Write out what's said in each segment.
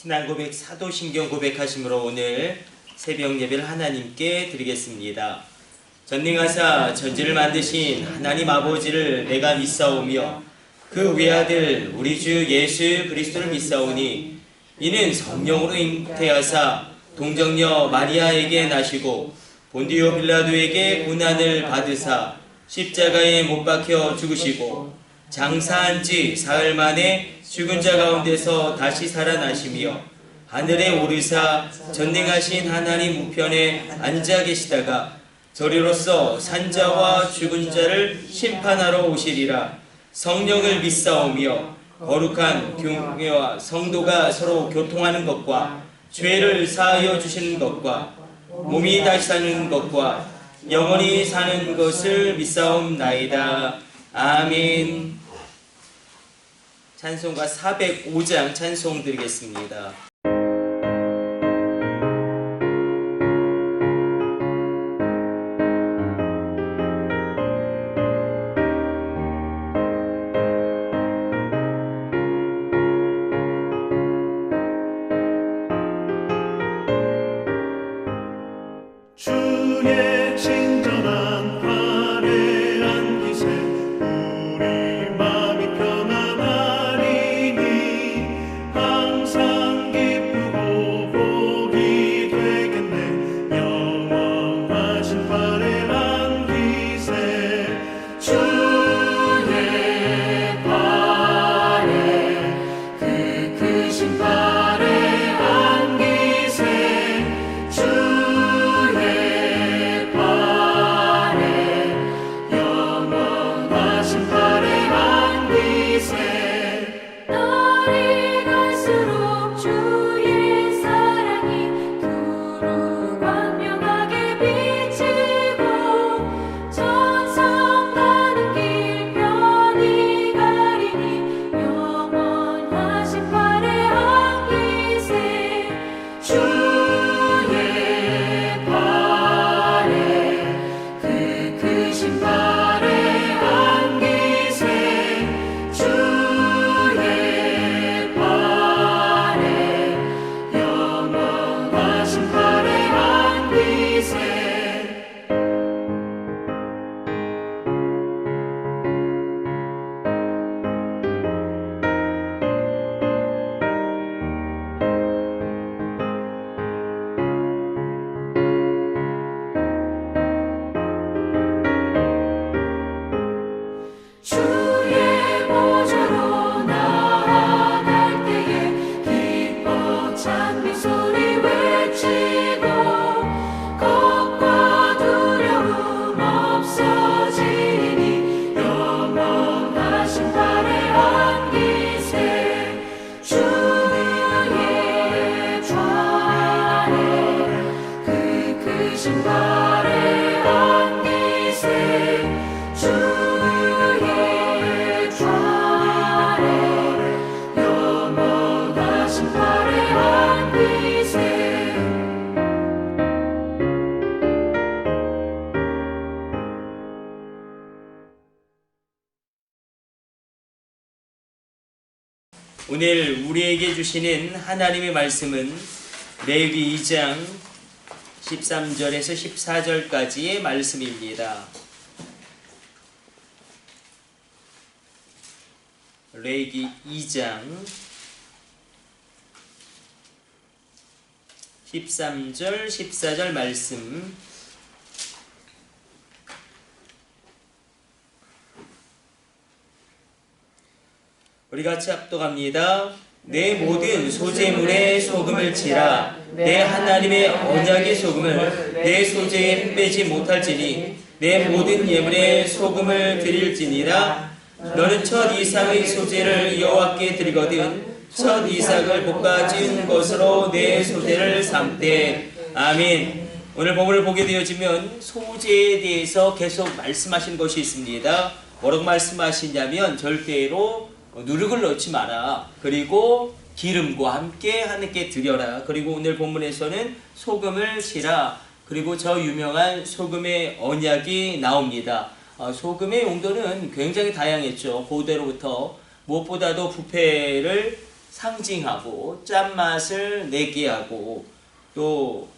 순환 고백, 사도신경 고백하심으로 오늘 새벽 예배를 하나님께 드리겠습니다. 전능하사 천지를 만드신 하나님 아버지를 내가 믿사오며 그 외아들 우리 주 예수 그리스도를 믿사오니 이는 성령으로 잉태하사 동정녀 마리아에게 나시고 본디오 빌라도에게 고난을 받으사 십자가에 못 박혀 죽으시고 장사한 지 사흘 만에 죽은 자 가운데서 다시 살아나시며 하늘에 오르사 전능하신 하나님 우편에 앉아 계시다가 저리로서 산자와 죽은 자를 심판하러 오시리라. 성령을 믿사오며 거룩한 교회와 성도가 서로 교통하는 것과 죄를 사하여 주시는 것과 몸이 다시 사는 것과 영원히 사는 것을 믿사옵나이다. 아멘. 찬송가 405장 찬송 드리겠습니다. 주의 친절한 팔에 안기세 우리 마음이 편안하리니 항상 기쁘고 복이 되겠네. 영원하신 팔에 안기세 주의 팔에 그 크신 팔에 안기세 날이 갈수록 주의 사랑이 두루 광명하게 비치고 천성 가는 길 편히 가리니 영원하신 팔에 안기세 주의 팔에 그 크신 팔에 안기세 주의 팔에 영원하신 팔에 안기세 주의 보좌로 나아갈 때에 기뻐 찬미 소리 외치고 겁과 두려움 없어지니 영원하신 팔에 안기세 주의 좌에 그 크신 팔에 안기세 주의 좌에 영원하신 팔에 안기세 오늘 우리에게 주시는 하나님의 말씀은 레위기 2장 13절에서 14절까지의 말씀입니다. 레위기 2장 13절 14절 말씀 우리 같이 합독합니다. 내 모든 소재물에 소금을 치라. 내 하나님의 언약의 소금을 내 소재에 빼지 못할지니 내 모든 예물에 소금을 드릴지니라. 너는 첫 이삭의 소재를 여호와께 드리거든 첫 이삭을 볶아 지은 것으로 내 소재를 삼되. 아멘. 오늘 본문을 보게 되어지면 소재에 대해서 계속 말씀하신 것이 있습니다. 뭐라고 말씀하시냐면 절대로 누룩을 넣지 마라. 그리고 기름과 함께 하나님께 드려라. 그리고 오늘 본문에서는 소금을 치라. 그리고 저 유명한 소금의 언약이 나옵니다. 소금의 용도는 굉장히 다양했죠. 고대로부터 무엇보다도 부패를 상징하고 짠맛을 내게 하고, 또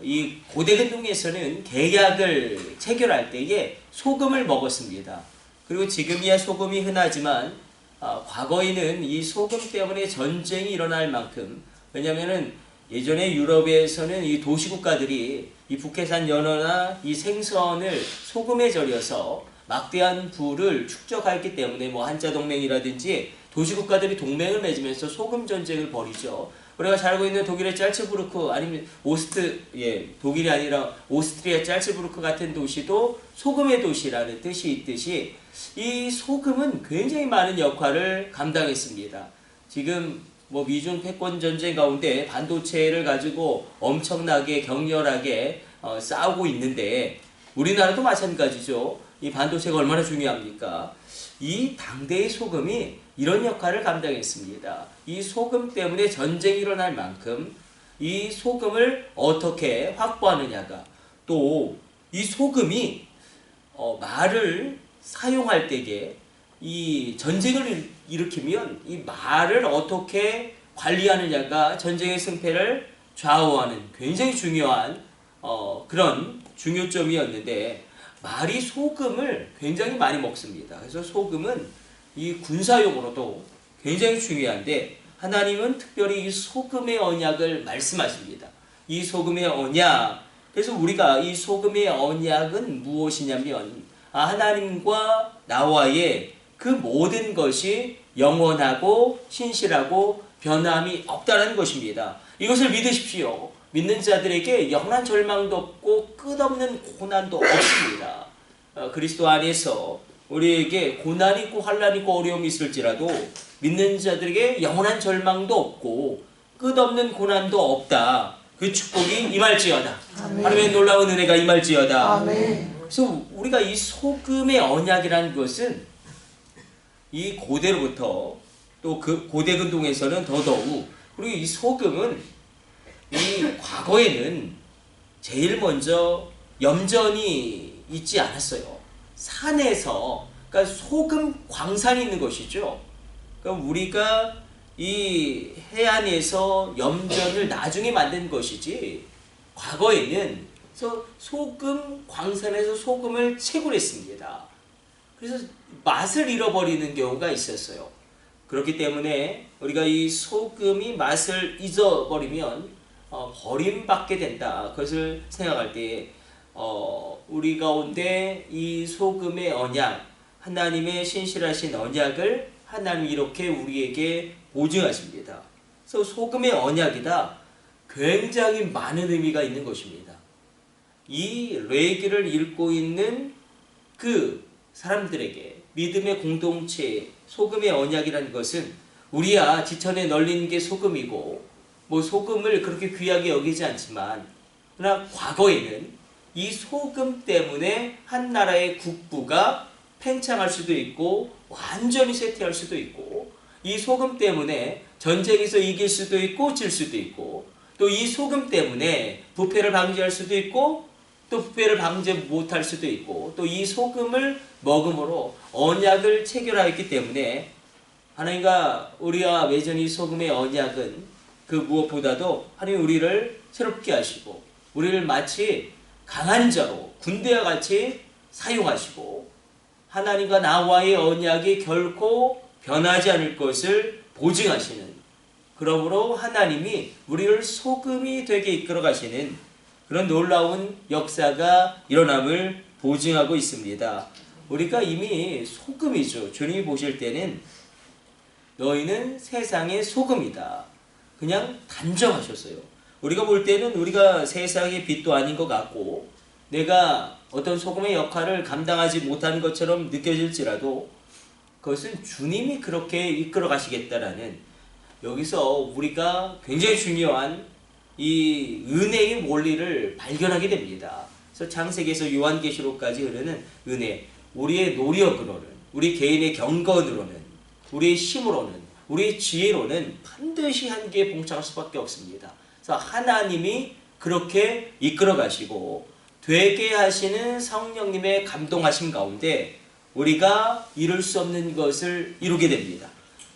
이 고대 근동에서는 계약을 체결할 때에 소금을 먹었습니다. 그리고 지금이야 소금이 흔하지만 과거에는 이 소금 때문에 전쟁이 일어날 만큼, 왜냐면은 예전에 유럽에서는 이 도시국가들이 이 북해산 연어나 이 생선을 소금에 절여서 막대한 부를 축적했기 때문에 뭐 한자동맹이라든지 도시국가들이 동맹을 맺으면서 소금 전쟁을 벌이죠. 우리가 잘 알고 있는 독일의 짤츠부르크, 아니면 독일이 아니라 오스트리아 짤츠부르크 같은 도시도 소금의 도시라는 뜻이 있듯이 이 소금은 굉장히 많은 역할을 감당했습니다. 지금 뭐 미중 패권 전쟁 가운데 반도체를 가지고 엄청나게 격렬하게 싸우고 있는데, 우리나라도 마찬가지죠. 이 반도체가 얼마나 중요합니까? 이 당대의 소금이 이런 역할을 감당했습니다. 이 소금 때문에 전쟁이 일어날 만큼 이 소금을 어떻게 확보하느냐가, 또 이 소금이 말을 사용할 때에 이 전쟁을 일으키면 이 말을 어떻게 관리하느냐가 전쟁의 승패를 좌우하는 굉장히 중요한 그런 중요점이었는데, 말이 소금을 굉장히 많이 먹습니다. 그래서 소금은 이 군사용으로도 굉장히 중요한데, 하나님은 특별히 이 소금의 언약을 말씀하십니다. 이 소금의 언약. 그래서 우리가 이 소금의 언약은 무엇이냐면, 하나님과 나와의 그 모든 것이 영원하고 신실하고 변함이 없다는 것입니다. 이것을 믿으십시오. 믿는 자들에게 영원한 절망도 없고 끝없는 고난도 없습니다. 그리스도 안에서 우리에게 고난이 있고 환난이 있고 어려움이 있을지라도 믿는 자들에게 영원한 절망도 없고 끝없는 고난도 없다. 그 축복이 임할지어다. 하나님의 놀라운 은혜가 임할지어다. 아멘. 그래서 우리가 이 소금의 언약이라는 것은 이 고대로부터, 또 그 고대 근동에서는 더더욱, 그리고 이 소금은 이 과거에는 제일 먼저 염전이 있지 않았어요. 산에서, 그러니까 소금 광산이 있는 것이죠. 그러니까 우리가 이 해안에서 염전을 나중에 만든 것이지, 과거에는 소금 광산에서 소금을 채굴했습니다. 그래서 맛을 잃어버리는 경우가 있었어요. 그렇기 때문에 우리가 이 소금이 맛을 잊어버리면 버림받게 된다. 그것을 생각할 때 우리 가운데 이 소금의 언약, 하나님의 신실하신 언약을 하나님이 이렇게 우리에게 보증하십니다. 그래서 소금의 언약이다. 굉장히 많은 의미가 있는 것입니다. 이 레위기를 읽고 있는 그 사람들에게 믿음의 공동체, 소금의 언약이라는 것은, 우리야 지천에 널린 게 소금이고 뭐 소금을 그렇게 귀하게 여기지 않지만, 그러나 과거에는 이 소금 때문에 한 나라의 국부가 팽창할 수도 있고 완전히 쇠퇴할 수도 있고, 이 소금 때문에 전쟁에서 이길 수도 있고 질 수도 있고, 또 이 소금 때문에 부패를 방지할 수도 있고 또 부패를 방지 못할 수도 있고, 또 이 소금을 먹음으로 언약을 체결하였기 때문에 하나님과 우리와 맺은 이 소금의 언약은 그 무엇보다도 하나님 우리를 새롭게 하시고 우리를 마치 강한 자로 군대와 같이 사용하시고, 하나님과 나와의 언약이 결코 변하지 않을 것을 보증하시는, 그러므로 하나님이 우리를 소금이 되게 이끌어 가시는 그런 놀라운 역사가 일어남을 보증하고 있습니다. 우리가 이미 소금이죠. 주님이 보실 때는 너희는 세상의 소금이다. 그냥 단정하셨어요. 우리가 볼 때는 우리가 세상의 빛도 아닌 것 같고 내가 어떤 소금의 역할을 감당하지 못하는 것처럼 느껴질지라도, 그것은 주님이 그렇게 이끌어 가시겠다라는, 여기서 우리가 굉장히 중요한 이 은혜의 원리를 발견하게 됩니다. 그래서 창세기에서 요한계시록까지 흐르는 은혜, 우리의 노력으로는, 우리 개인의 경건으로는, 우리의 힘으로는, 우리의 지혜로는 반드시 한계에 봉착할 수밖에 없습니다. 그래서 하나님이 그렇게 이끌어 가시고 되게 하시는 성령님의 감동하심 가운데 우리가 이룰 수 없는 것을 이루게 됩니다.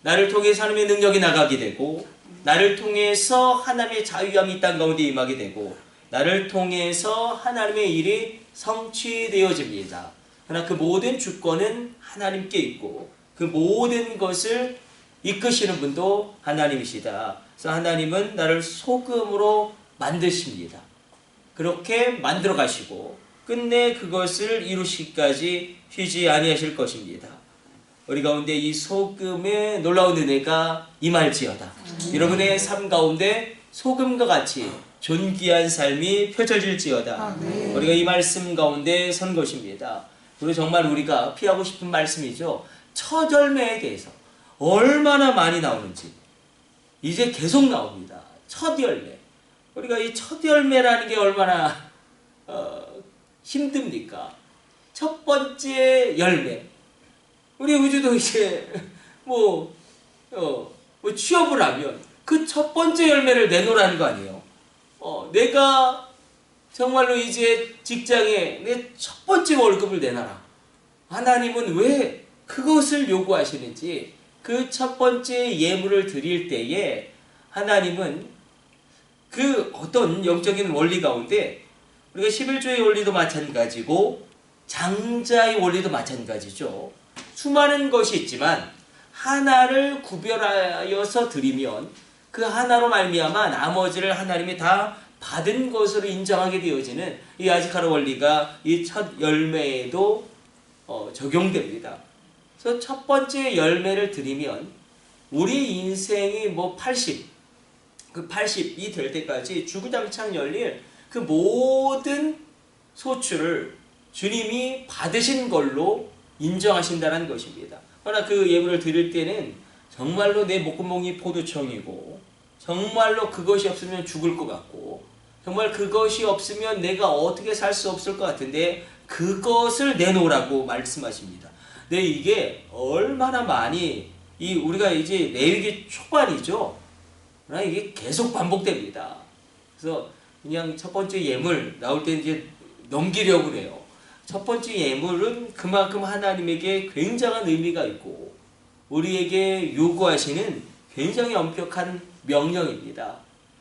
나를 통해서 하나님의 능력이 나가게 되고, 나를 통해서 하나님의 자유함이 이 땅 가운데 임하게 되고, 나를 통해서 하나님의 일이 성취되어집니다. 그러나 그 모든 주권은 하나님께 있고 그 모든 것을 이끄시는 분도 하나님이시다. 그래서 하나님은 나를 소금으로 만드십니다. 그렇게 만들어 가시고 끝내 그것을 이루시기까지 쉬지 아니하실 것입니다. 우리 가운데 이 소금의 놀라운 은혜가 임할지어다. 여러분의 삶 가운데 소금과 같이 존귀한 삶이 펼쳐질지어다. 우리가 이 말씀 가운데 선 것입니다. 그리고 정말 우리가 피하고 싶은 말씀이죠. 첫 열매에 대해서 얼마나 많이 나오는지 이제 계속 나옵니다. 첫 열매. 우리가 이 첫 열매라는 게 얼마나 힘듭니까? 첫 번째 열매. 우리 우주도 이제 취업을 하면 그 첫 번째 열매를 내놓으라는 거 아니에요. 내가 정말로 이제 직장에 내 첫 번째 월급을 내놔라. 하나님은 왜 그것을 요구하시는지, 그 첫 번째 예물을 드릴 때에 하나님은 그 어떤 영적인 원리 가운데 우리가 11조의 원리도 마찬가지고 장자의 원리도 마찬가지죠. 수많은 것이 있지만 하나를 구별하여서 드리면 그 하나로 말미암아 나머지를 하나님이 다 받은 것으로 인정하게 되어지는 이 아지카르 원리가 이 첫 열매에도 적용됩니다. 그래서 첫 번째 열매를 드리면 우리 인생이 80이 될 때까지 주구장창 열릴 그 모든 소출을 주님이 받으신 걸로 인정하신다는 것입니다. 그러나 그 예물을 드릴 때는 정말로 내 목구멍이 포도청이고 정말로 그것이 없으면 죽을 것 같고 정말 그것이 없으면 내가 어떻게 살 수 없을 것 같은데 그것을 내놓으라고 말씀하십니다. 네, 이게 얼마나 많이 우리가 이제 레위기 초반이죠. 그러나 이게 계속 반복됩니다. 그래서 그냥 첫 번째 예물 나올 때 이제 넘기려고 해요. 첫 번째 예물은 그만큼 하나님에게 굉장한 의미가 있고 우리에게 요구하시는 굉장히 엄격한 명령입니다.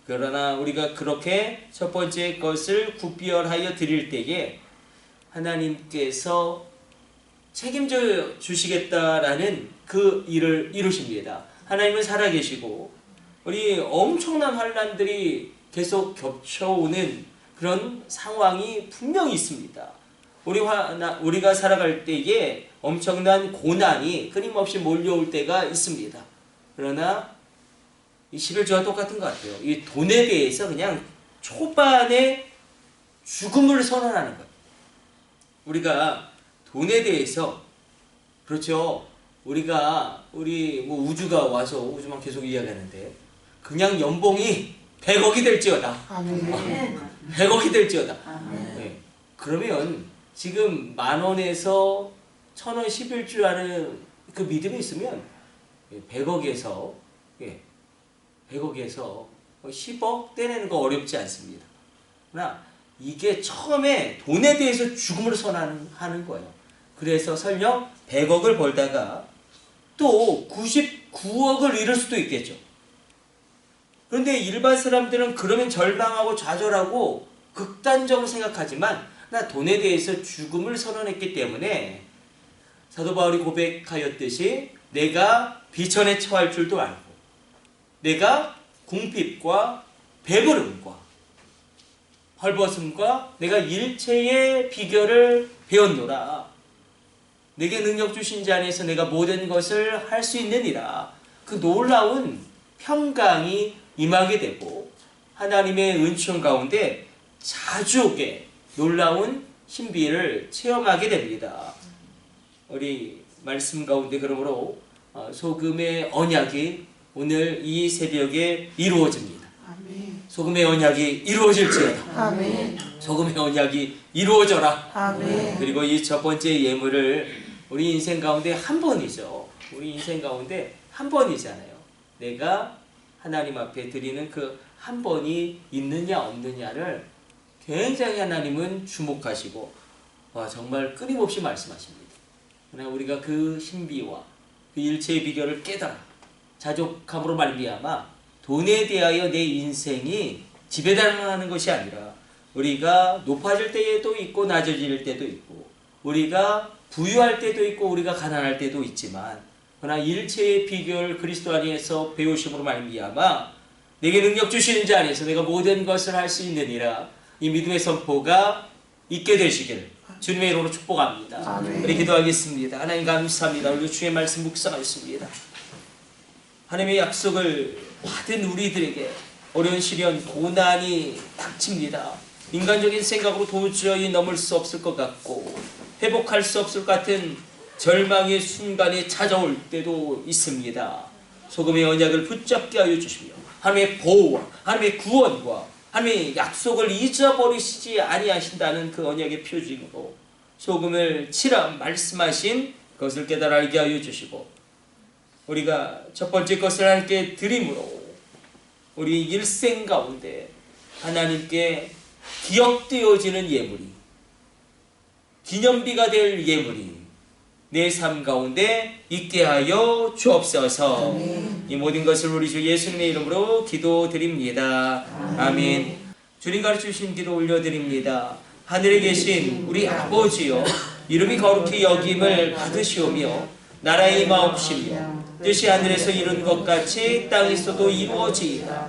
그러나 우리가 그렇게 첫 번째 것을 구별하여 드릴 때에 하나님께서 책임져 주시겠다라는 그 일을 이루십니다. 하나님은 살아계시고 우리 엄청난 환난들이 계속 겹쳐오는 그런 상황이 분명히 있습니다. 우리가 살아갈 때에 엄청난 고난이 끊임없이 몰려올 때가 있습니다. 그러나 이 11조와 똑같은 것 같아요. 이 돈에 대해서 그냥 초반에 죽음을 선언하는 거예요. 우리가 돈에 대해서 그렇죠. 우리 우주가 와서 우주만 계속 이야기하는데 그냥 연봉이 100억이 될지어다. 100억이 될지어다. 네. 그러면 지금 10,000원에서 1,000원 11주라는 그 믿음이 있으면 100억에서 10억 떼내는 거 어렵지 않습니다. 그러나 이게 처음에 돈에 대해서 죽음을 선언하는 거예요. 그래서 설령 100억을 벌다가 또 99억을 잃을 수도 있겠죠. 그런데 일반 사람들은 그러면 절망하고 좌절하고 극단적으로 생각하지만 나 돈에 대해서 죽음을 선언했기 때문에 사도 바울이 고백하였듯이 내가 비천에 처할 줄도 알고 내가 궁핍과 배부름과 헐벗음과 내가 일체의 비결을 배웠노라. 내게 능력 주신 자 안에서 내가 모든 것을 할 수 있느니라. 그 놀라운 평강이 임하게 되고 하나님의 은총 가운데 자주게 놀라운 신비를 체험하게 됩니다. 우리 말씀 가운데 그러므로 소금의 언약이 오늘 이 새벽에 이루어집니다. 아멘. 소금의 언약이 이루어질지어다. 아멘. 소금의 언약이 이루어져라. 아멘. 그리고 이 첫 번째 예물을 우리 인생 가운데 한 번이죠. 우리 인생 가운데 한 번이잖아요. 내가 하나님 앞에 드리는 그 한 번이 있느냐 없느냐를 굉장히 하나님은 주목하시고 정말 끊임없이 말씀하십니다. 그러나 우리가 그 신비와 그 일체의 비결을 깨달아 자족함으로 말미암아 돈에 대하여 내 인생이 지배당하는 것이 아니라 우리가 높아질 때도 있고 낮아질 때도 있고 우리가 부유할 때도 있고 우리가 가난할 때도 있지만 그러나 일체의 비결 그리스도 안에서 배우심으로 말미암아 내게 능력 주시는 자 안에서 내가 모든 것을 할 수 있느니라 이 믿음의 선포가 있게 되시길 주님의 이름으로 축복합니다. 아멘. 우리 기도하겠습니다. 하나님 감사합니다. 우리 주의 말씀 묵상하였습니다. 하나님의 약속을 받은 우리들에게 어려운 시련, 고난이 닥칩니다. 인간적인 생각으로 도저히 넘을 수 없을 것 같고 회복할 수 없을 것 같은 절망의 순간이 찾아올 때도 있습니다. 소금의 언약을 붙잡게 하여 주시며 하나님의 보호와 하나님의 구원과 하나님의 약속을 잊어버리시지 아니하신다는 그 언약의 표징으로 소금을 치라 말씀하신 것을 깨달아 알게 하여 주시고 우리가 첫 번째 것을 함께 드림으로 우리 일생 가운데 하나님께 기억되어지는 예물이 기념비가 될 예물이 내 삶 가운데 있게 하여 주옵소서. 이 모든 것을 우리 주 예수님의 이름으로 기도드립니다. 아멘. 주님 가르치신 기도 올려드립니다. 하늘에 계신 우리 아버지여 이름이 거룩히 여김을 받으시오며 나라의 임하옵시며 뜻이 하늘에서 이룬 것 같이 땅에서도 이루어지이다.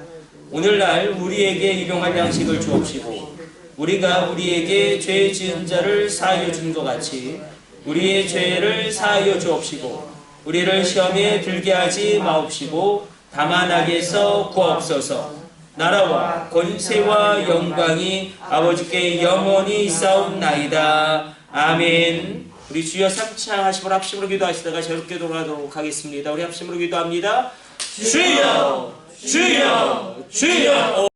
오늘날 우리에게 일용할 양식을 주옵시고 우리가 우리에게 죄 지은 자를 사하여 준 것 같이 우리의 죄를 사하여 주옵시고 우리를 시험에 들게 하지 마옵시고 다만 악에서 구하옵소서. 나라와 권세와 영광이 아버지께 영원히 있사옵나이다. 아멘. 우리 주여 삼창하시고 합심으로 기도하시다가 자유롭게 돌아가도록 하겠습니다. 우리 합심으로 기도합니다. 주여 주여 주여.